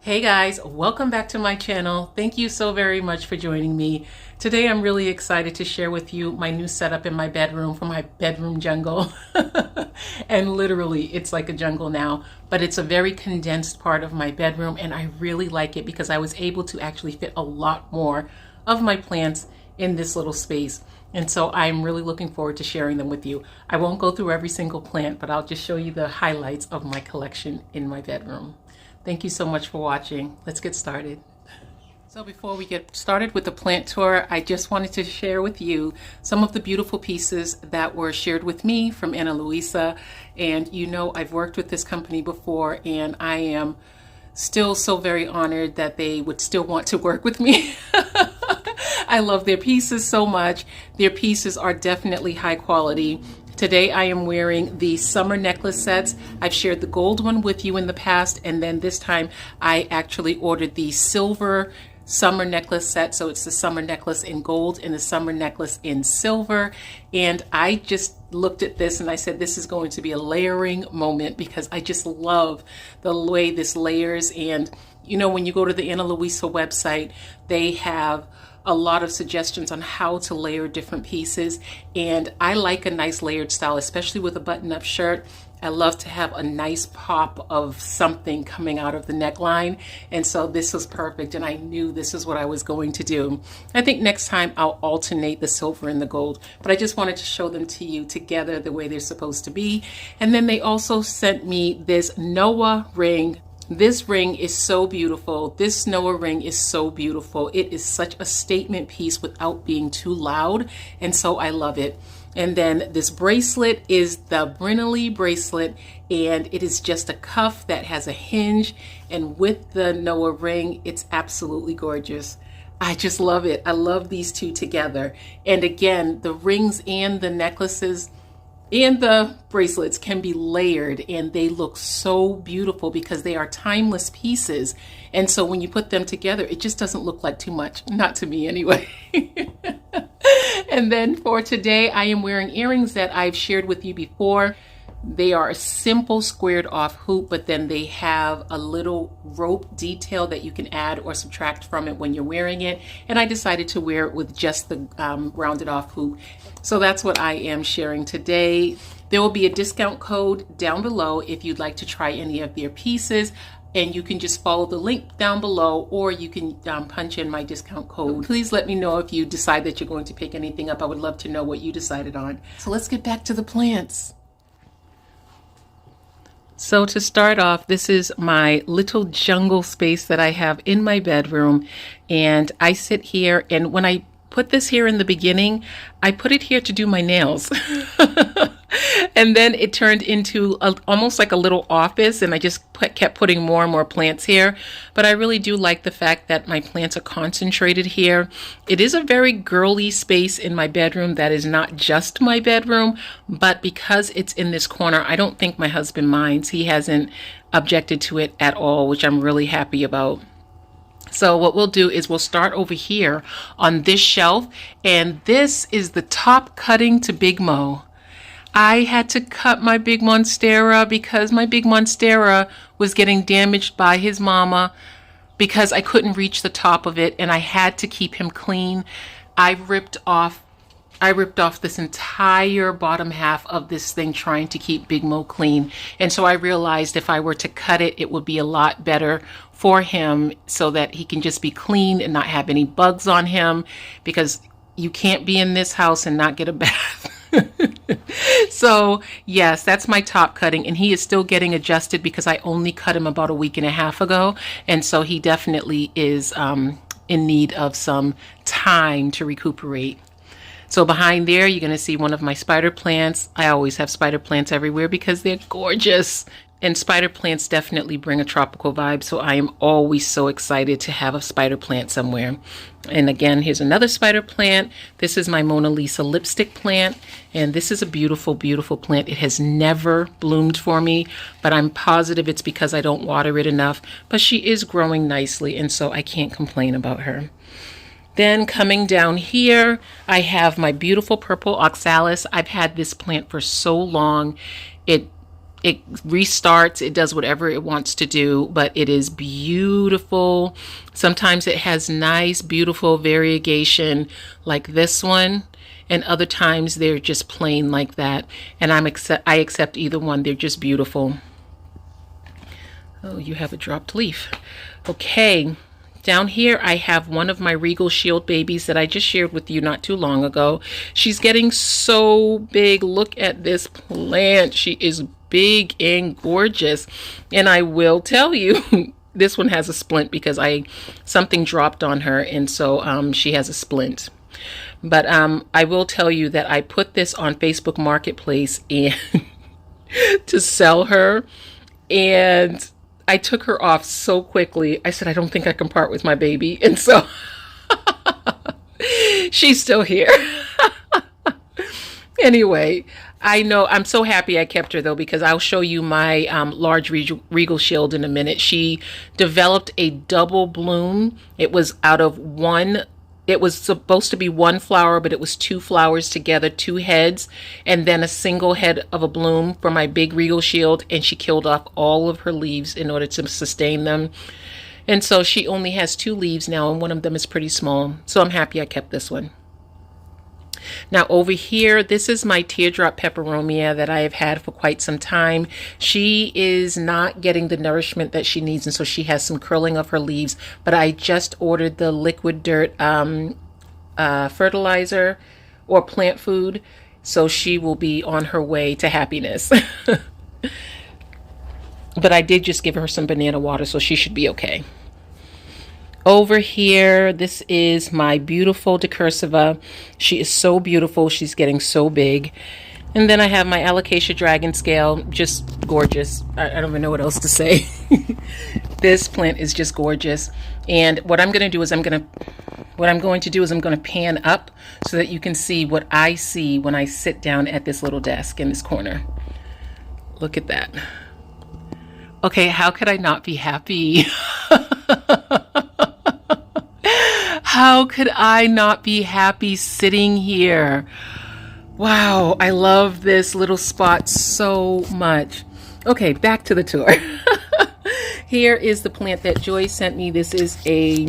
Hey guys, welcome back to my channel. Thank you so very much for joining me. Today I'm really excited to share with you my new setup in my bedroom for my bedroom jungle. And literally it's like a jungle now, but it's a very condensed part of my bedroom and I really like it because I was able to actually fit a lot more of my plants in this little space. And so I'm really looking forward to sharing them with you. I won't go through every single plant, but I'll just show you the highlights of my collection in my bedroom. Thank you so much for watching. Let's get started. So before we get started with the plant tour, I just wanted to share with you some of the beautiful pieces that were shared with me from Analuisa. And you know, I've worked with this company before and I am still so very honored that they would still want to work with me. I love their pieces so much. Their pieces are definitely high quality. Today I am wearing the summer necklace sets. I've shared the gold one with you in the past, and then this time I actually ordered the silver summer necklace set. So it's the summer necklace in gold and the summer necklace in silver. And I just looked at this and I said, this is going to be a layering moment because I just love the way this layers. And you know, when you go to the Analuisa website, they have a lot of suggestions on how to layer different pieces. And I like a nice layered style, especially with a button-up shirt. I love to have a nice pop of something coming out of the neckline. And so this was perfect. And I knew this is what I was going to do. I think next time I'll alternate the silver and the gold, but I just wanted to show them to you together the way they're supposed to be. And then they also sent me this Noah ring. This ring is so beautiful. This Noah ring is so beautiful. It is such a statement piece without being too loud. And so I love it. And then this bracelet is the Brinley bracelet. And it is just a cuff that has a hinge. And with the Noah ring, it's absolutely gorgeous. I just love it. I love these two together. And again, the rings and the necklaces and the bracelets can be layered and they look so beautiful because they are timeless pieces. And so when you put them together, it just doesn't look like too much. Not to me anyway. And then for today, I am wearing earrings that I've shared with you before. They are a simple squared off hoop, but then they have a little rope detail that you can add or subtract from it when you're wearing it. And I decided to wear it with just the rounded off hoop. So that's what I am sharing today. There will be a discount code down below if you'd like to try any of their pieces. And you can just follow the link down below, or you can punch in my discount code. Please let me know if you decide that you're going to pick anything up. I would love to know what you decided on. So let's get back to the plants. So to start off, this is my little jungle space that I have in my bedroom. And I sit here, and when I put this here in the beginning, I put it here to do my nails. And then it turned into almost like a little office, and I just kept putting more and more plants here. But I really do like the fact that my plants are concentrated here. It is a very girly space in my bedroom that is not just my bedroom, but because it's in this corner, I don't think my husband minds. He hasn't objected to it at all, which I'm really happy about. So what we'll do is we'll start over here on this shelf, and this is the top cutting to Big Mo. I had to cut my big Monstera because my big Monstera was getting damaged by his mama because I couldn't reach the top of it and I had to keep him clean. I ripped off this entire bottom half of this thing trying to keep Big Mo clean. And so I realized if I were to cut it, it would be a lot better for him so that he can just be clean and not have any bugs on him, because you can't be in this house and not get a bath. So yes, that's my top cutting, and he is still getting adjusted because I only cut him about a week and a half ago. And so he definitely is in need of some time to recuperate. So behind there, you're going to see one of my spider plants. I always have spider plants everywhere because they're gorgeous. And spider plants definitely bring a tropical vibe. So I am always so excited to have a spider plant somewhere. And again, here's another spider plant. This is my Mona Lisa lipstick plant. And this is a beautiful, beautiful plant. It has never bloomed for me, but I'm positive it's because I don't water it enough. But she is growing nicely, and so I can't complain about her. Then coming down here, I have my beautiful purple Oxalis. I've had this plant for so long. It restarts, it does whatever it wants to do, but it is beautiful. Sometimes it has nice, beautiful variegation like this one, and other times they're just plain like that. And I accept either one. They're just beautiful. Oh, you have a dropped leaf. Okay. Down here, I have one of my Regal Shield babies that I just shared with you not too long ago. She's getting so big. Look at this plant. She is big and gorgeous. And I will tell you, this one has a splint because something dropped on her, and so she has a splint. But I will tell you that I put this on Facebook Marketplace and to sell her, and I took her off so quickly. I said, I don't think I can part with my baby. And so she's still here. Anyway, I know I'm so happy I kept her though, because I'll show you my large Regal Shield in a minute. She developed a double bloom. It was out of one. It was supposed to be one flower, but it was two flowers together, two heads, and then a single head of a bloom for my big Regal Shield, and she killed off all of her leaves in order to sustain them. And so she only has 2 leaves now, and one of them is pretty small. So I'm happy I kept this one. Now over here, this is my teardrop peperomia that I have had for quite some time. She is not getting the nourishment that she needs, and so she has some curling of her leaves, but I just ordered the liquid dirt fertilizer or plant food, so she will be on her way to happiness. But I did just give her some banana water, so she should be okay. Over here, this is my beautiful Decursiva. She is so beautiful. She's getting so big. And then I have my Alocasia dragon scale, just gorgeous. I don't even know what else to say. This plant is just gorgeous. And what I'm going to do is I'm going to pan up so that you can see what I see when I sit down at this little desk in this corner. Look at that. Okay, how could I not be happy? How could I not be happy sitting here? Wow, I love this little spot so much. Okay, back to the tour. Here is the plant that Joy sent me. This is a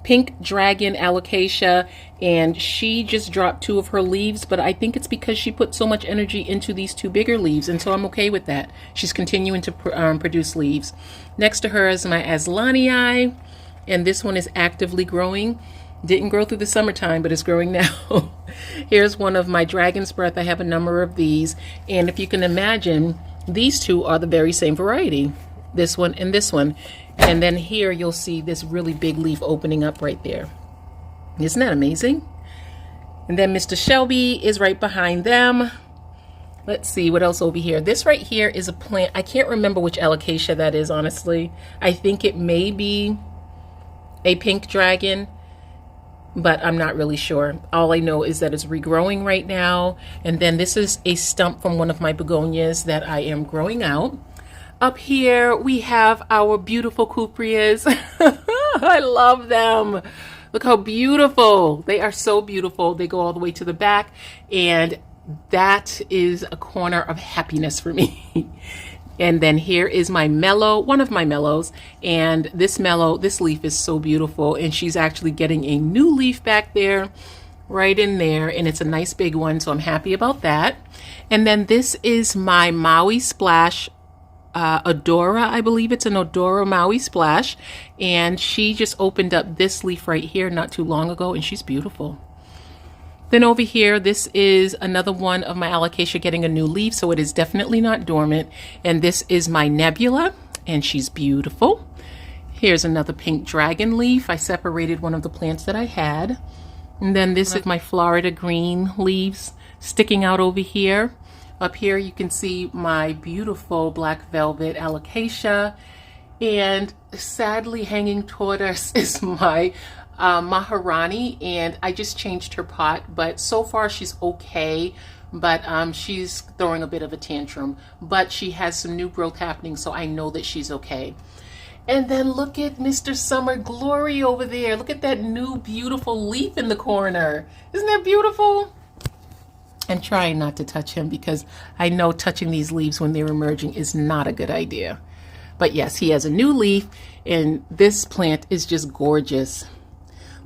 pink dragon alocasia, and she just dropped 2 of her leaves, but I think it's because she put so much energy into these 2 bigger leaves, and so I'm okay with that. She's continuing to produce leaves. Next to her is my Aslanii, and this one is actively growing. Didn't grow through the summertime, but it's growing now. Here's one of my Dragon's Breath. I have a number of these, and if you can imagine, these 2 are the very same variety, this one and this one. And then here you'll see this really big leaf opening up right there. Isn't that amazing? And then Mr. Shelby is right behind them. Let's see what else over here. This right here is a plant. I can't remember which alocasia that is, honestly. I think it may be a pink dragon, but I'm not really sure. All I know is that it's regrowing right now. And then this is a stump from one of my begonias that I am growing out. Up here we have our beautiful cupreas. I love them. Look how beautiful. They are so beautiful. They go all the way to the back, and that is a corner of happiness for me. And then here is my mellow, one of my mellows, and this leaf is so beautiful, and she's actually getting a new leaf back there, right in there, and it's a nice big one, so I'm happy about that. And then this is my Maui Splash Odora. I believe it's an Odora Maui Splash, and she just opened up this leaf right here not too long ago, and she's beautiful. Then over here, this is another one of my alocasia getting a new leaf, so it is definitely not dormant. And this is my Nebula, and she's beautiful. Here's another pink dragon leaf. I separated one of the plants that I had. And then this is my Florida green leaves sticking out over here. Up here you can see my beautiful black velvet alocasia. And sadly hanging toward us is my Maharani, and I just changed her pot, but so far she's okay, but she's throwing a bit of a tantrum, but she has some new growth happening, so I know that she's okay. And then look at Mr. Summer Glory over there. Look at that new beautiful leaf in the corner. Isn't that beautiful? and trying not to touch him because I know touching these leaves when they're emerging is not a good idea. But yes, he has a new leaf, and this plant is just gorgeous.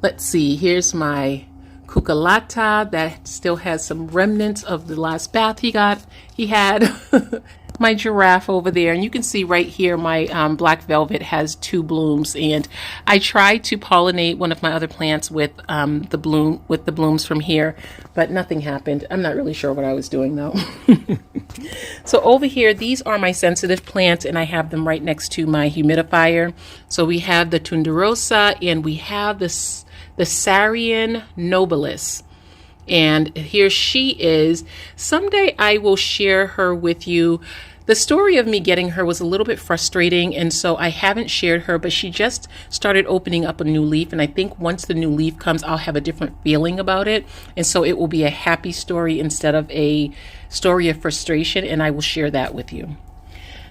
Let's see, here's my cucullata that still has some remnants of the last bath he had. My giraffe over there, and you can see right here my black velvet has 2 blooms, and I tried to pollinate one of my other plants with the blooms from here, but nothing happened. I'm not really sure what I was doing though. So over here, these are my sensitive plants, and I have them right next to my humidifier. So we have the Tunderosa, and we have the Sarian nobilis. And here she is. Someday I will share her with you. The story of me getting her was a little bit frustrating, and so I haven't shared her, but she just started opening up a new leaf, and I think once the new leaf comes, I'll have a different feeling about it, and so it will be a happy story instead of a story of frustration, and I will share that with you.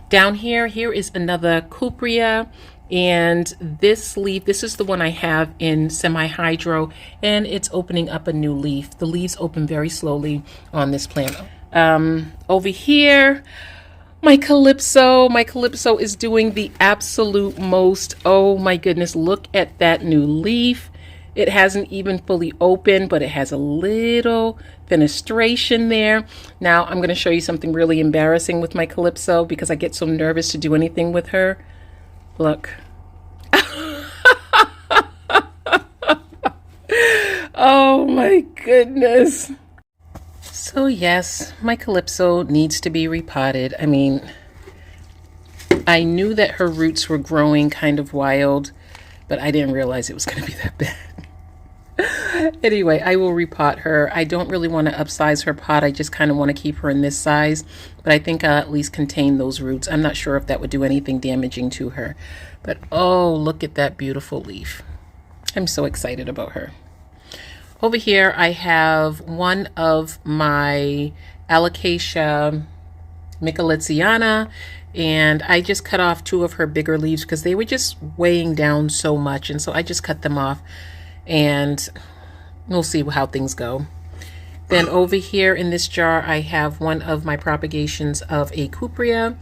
Down here is another cuprea. And this leaf, this is the one I have in semi-hydro, and it's opening up a new leaf. The leaves open very slowly on this plant. Over here, my Calypso. My Calypso is doing the absolute most. Oh my goodness, look at that new leaf. It hasn't even fully opened, but it has a little fenestration there. Now, I'm going to show you something really embarrassing with my Calypso because I get so nervous to do anything with her. Look. Oh my goodness. So yes, my Calypso needs to be repotted. I mean, I knew that her roots were growing kind of wild, but I didn't realize it was going to be that bad. Anyway, I will repot her. I don't really want to upsize her pot. I just kind of want to keep her in this size, but I think I'll at least contain those roots. I'm not sure if that would do anything damaging to her, but oh, look at that beautiful leaf. I'm so excited about her. Over here, I have one of my Alocasia Reversa, and I just cut off 2 of her bigger leaves because they were just weighing down so much, and so I just cut them off, and we'll see how things go. Then over here in this jar, I have one of my propagations of a cuprea,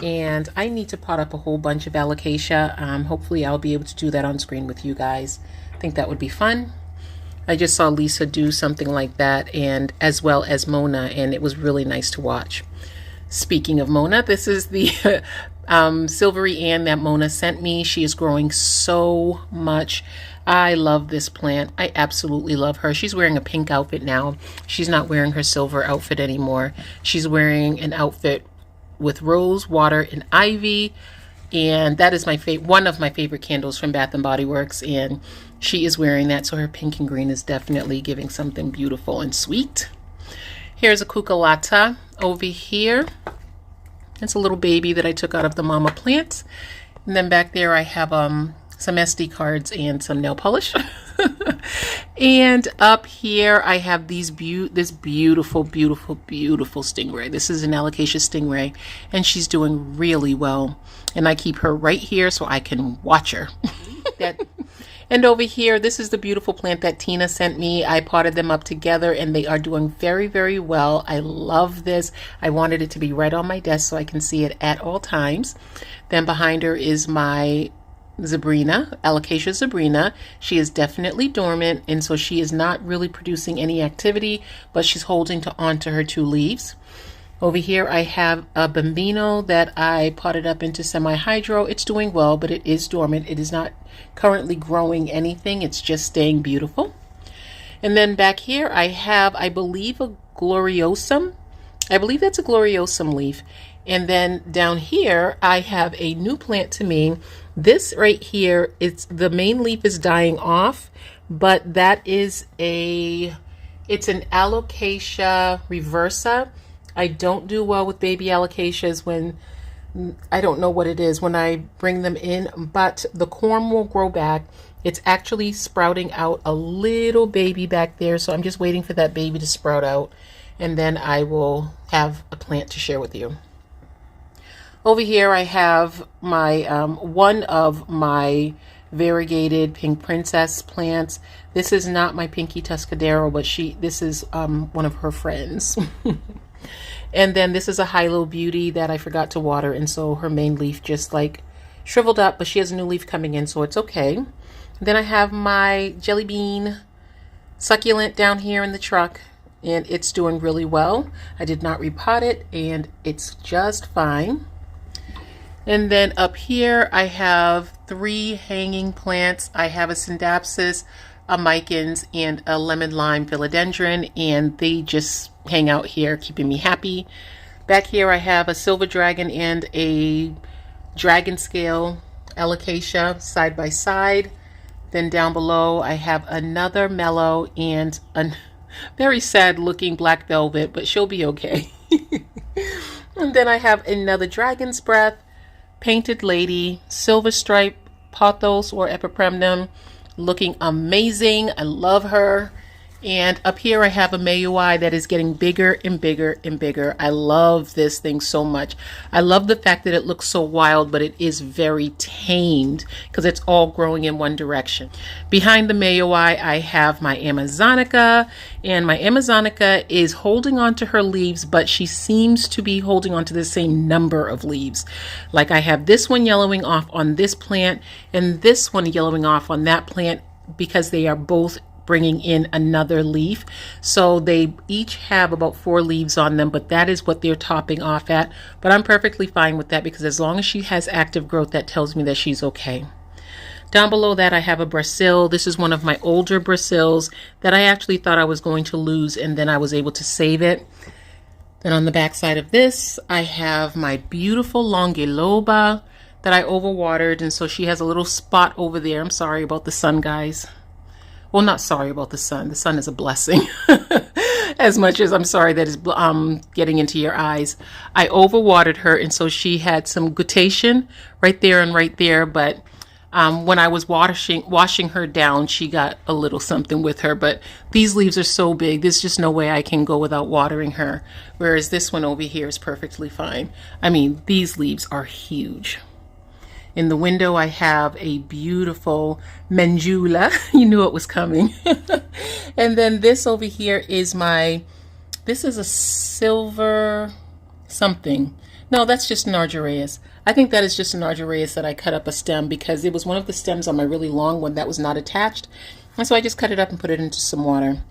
and I need to pot up a whole bunch of Alocasia. Hopefully I'll be able to do that on screen with you guys. I think that would be fun. I just saw Lisa do something like that, and as well as Mona, and it was really nice to watch. Speaking of Mona, this is the Silvery Ann that Mona sent me. She is growing so much. I love this plant. I absolutely love her. She's wearing a pink outfit now. She's not wearing her silver outfit anymore. She's wearing an outfit with rose, water, and ivy. And that is one of my favorite candles from Bath & Body Works, and she is wearing that, so her pink and green is definitely giving something beautiful and sweet. Here's a cucullata over here. It's a little baby that I took out of the mama plant. And then back there I have some SD cards and some nail polish. And up here I have this beautiful stingray. This is an Alocasia stingray, and she's doing really well. And I keep her right here so I can watch her. And over here, this is the beautiful plant that Tina sent me. I potted them up together, and they are doing very, very well. I love this. I wanted it to be right on my desk so I can see it at all times. Then behind her is my Zebrina, Alocasia Zebrina. She is definitely dormant, and so she is not really producing any activity, but she's holding onto her 2 leaves. Over here I have a Bambino that I potted up into semi-hydro. It's doing well, but it is dormant. It is not currently growing anything. It's just staying beautiful. And then back here I have, I believe, a Gloriosum. I believe that's a Gloriosum leaf. And then down here I have a new plant to me. This right here, the main leaf is dying off, but that is it's an Alocasia Reversa. I don't do well with baby alocasias when, I don't know what it is, when I bring them in, but the corm will grow back. It's actually sprouting out a little baby back there, so I'm just waiting for that baby to sprout out, and then I will have a plant to share with you. Over here I have my one of my variegated pink princess plants. This is not my Pinky Tuscadero, but this is one of her friends. And then this is a Hilo Beauty that I forgot to water, and so her main leaf just like shriveled up, but she has a new leaf coming in, so it's okay. Then I have my Jelly Bean succulent down here in the truck, and it's doing really well. I did not repot it, and it's just fine. And then up here I have 3 hanging plants. I have a Synapsis, a Micans, and a Lemon Lime Philodendron, and they just hang out here keeping me happy. Back here I have a Silver Dragon and a Dragon Scale Alocasia side by side. Then down below I have another Mellow and a very sad looking Black Velvet, but she'll be okay. And then I have another Dragon's Breath, Painted Lady, Silver Stripe Pothos or Epipremnum, looking amazing. I love her. And up here I have a Mayui that is getting bigger and bigger and bigger. I love this thing so much. I love the fact that it looks so wild, but it is very tamed because it's all growing in one direction. Behind the Mayui I have my Amazonica, and my Amazonica is holding on to her leaves, but she seems to be holding on to the same number of leaves. Like I have this one yellowing off on this plant and this one yellowing off on that plant because they are both bringing in another leaf. So they each have about 4 leaves on them, but that is what they're topping off at. But I'm perfectly fine with that because as long as she has active growth, that tells me that she's okay. Down below that I have a Brazil. This is one of my older Brazils that I actually thought I was going to lose, and then I was able to save it. Then on the back side of this I have my beautiful Longiloba that I overwatered, and so she has a little spot over there. I'm sorry about the sun, guys. Well, not sorry about the sun. The sun is a blessing. As much as I'm sorry that it's getting into your eyes. I overwatered her, and so she had some guttation right there and right there. But when I was washing her down, she got a little something with her. But these leaves are so big, there's just no way I can go without watering her. Whereas this one over here is perfectly fine. I mean, these leaves are huge. In the window, I have a beautiful Manjula. You knew it was coming. And then this over here is this is a silver something. No, that's just an Argyraeus. I think that is just an Argyraeus that I cut up a stem because it was one of the stems on my really long one that was not attached. And so I just cut it up and put it into some water.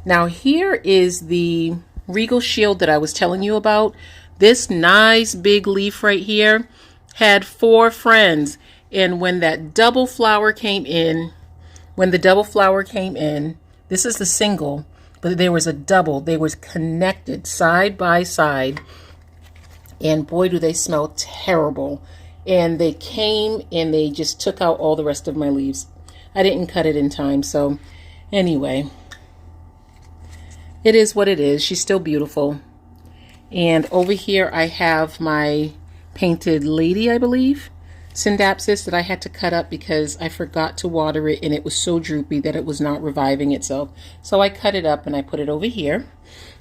Now here is the Regal Shield that I was telling you about. This nice big leaf right here had 4 friends, and when that double flower came in, this is the single, but there was a double. They was connected side by side, and boy do they smell terrible. And they came and they just took out all the rest of my leaves. I didn't cut it in time, so anyway, it is what it is. She's still beautiful. And over here I have my Painted Lady, I believe, Synapsis that I had to cut up because I forgot to water it and it was so droopy that it was not reviving itself. So I cut it up and I put it over here.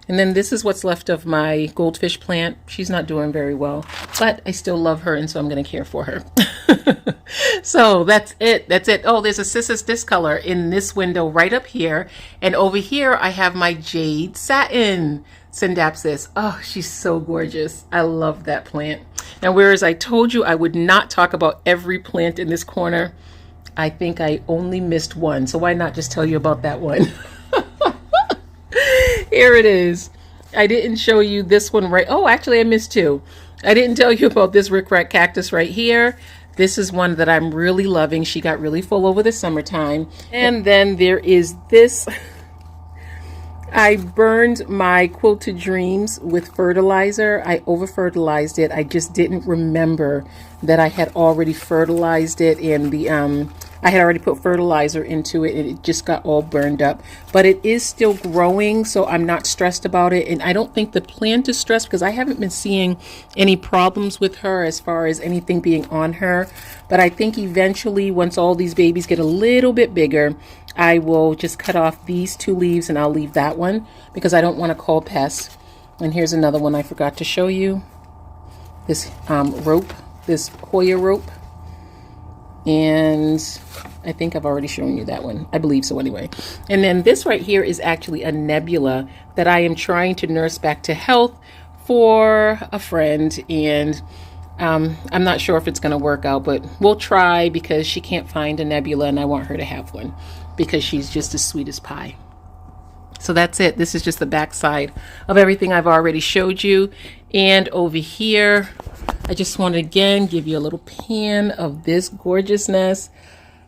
And then this is what's left of my goldfish plant. She's not doing very well, but I still love her, and so I'm going to care for her. So that's it. That's it. Oh, there's a Cissus Discolor in this window right up here. And over here I have my Jade Satin Synapsis. Oh, she's so gorgeous. I love that plant. Now, whereas I told you I would not talk about every plant in this corner, I think I only missed one. So why not just tell you about that one? Here it is. I didn't show you this one right. Oh, actually I missed 2. I didn't tell you about this Rickrack Cactus right here. This is one that I'm really loving. She got really full over the summertime. And then there is this. I burned my Quilted Dreams with fertilizer. I over-fertilized it. I just didn't remember that I had already fertilized it, and I had already put fertilizer into it, and it just got all burned up. But it is still growing, so I'm not stressed about it. And I don't think the plant is stressed because I haven't been seeing any problems with her as far as anything being on her. But I think eventually, once all these babies get a little bit bigger, I will just cut off these 2 leaves and I'll leave that one because I don't want to call pests. And here's another one I forgot to show you. This rope, this Hoya rope. And I think I've already shown you that one. I believe so anyway. And then this right here is actually a nebula that I am trying to nurse back to health for a friend. And I'm not sure if it's going to work out, but we'll try, because she can't find a nebula and I want her to have one because she's just as sweet as pie. So that's it. This is just the back side of everything I've already showed you. And over here, I just want to again give you a little pan of this gorgeousness.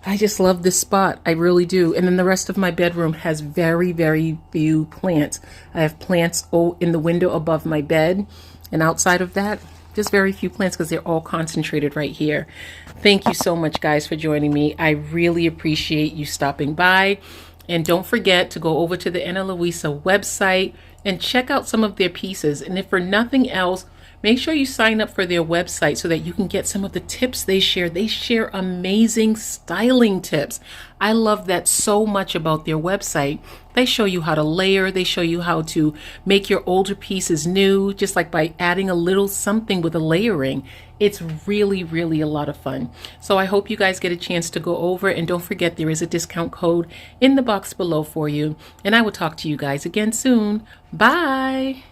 I just love this spot. I really do. And then the rest of my bedroom has very, very few plants. I have plants in the window above my bed, and outside of that, just very few plants because they're all concentrated right here. Thank you so much, guys, for joining me. I really appreciate you stopping by. And don't forget to go over to the Analuisa website and check out some of their pieces. And if for nothing else, make sure you sign up for their website so that you can get some of the tips they share. They share amazing styling tips. I love that so much about their website. They show you how to layer. They show you how to make your older pieces new, just like by adding a little something with a layering. It's really, really a lot of fun. So I hope you guys get a chance to go over, and don't forget there is a discount code in the box below for you. And I will talk to you guys again soon. Bye.